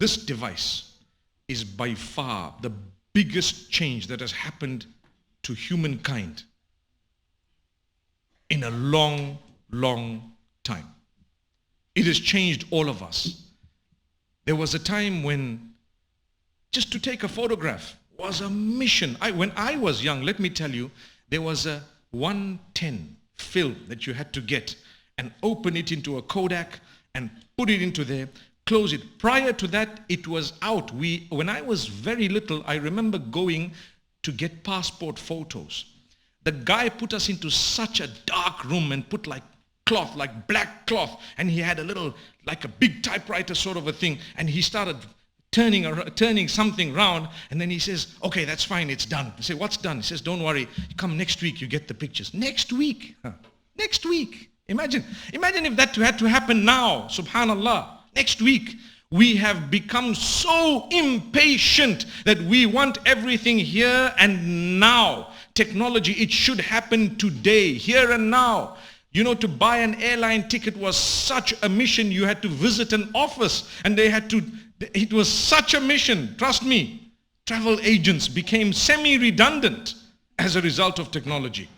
this device is by far the biggest change that has happened to humankind in a long, long time. It has changed all of us. There was a time when just to take a photograph was a mission. When I was young, let me tell you, there was a 110 film that you had to get and open it into a Kodak and put it into there, close it. Prior to that, it was out. When I was very little, I remember going to get passport photos. The guy put us into such a dark room and put like cloth, like black cloth, and he had a little, like a big typewriter sort of a thing, and he started turning something round, and then he says, okay, that's fine, it's done. I say, what's done? He says, don't worry, come next week, you get the pictures. Next week? Next week. Imagine if that had to happen now, subhanallah. Next week. We have become so impatient that we want everything here and now. Technology, it should happen today, here and now. You know, to buy an airline ticket was such a mission. You had to visit an office and it was such a mission. Trust me, travel agents became semi-redundant as a result of technology.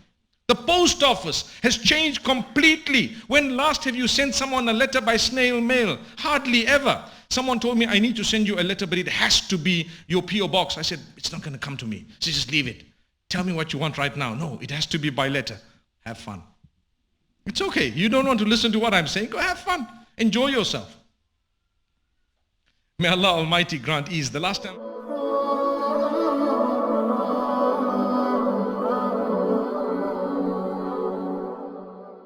The post office has changed completely. When last have you sent someone a letter by snail mail? Hardly ever. Someone told me, I need to send you a letter, but it has to be your P.O. box. I said, it's not going to come to me. So just leave it. Tell me what you want right now. No, it has to be by letter. Have fun. It's okay. You don't want to listen to what I'm saying? Go have fun. Enjoy yourself. May Allah Almighty grant ease. The last time...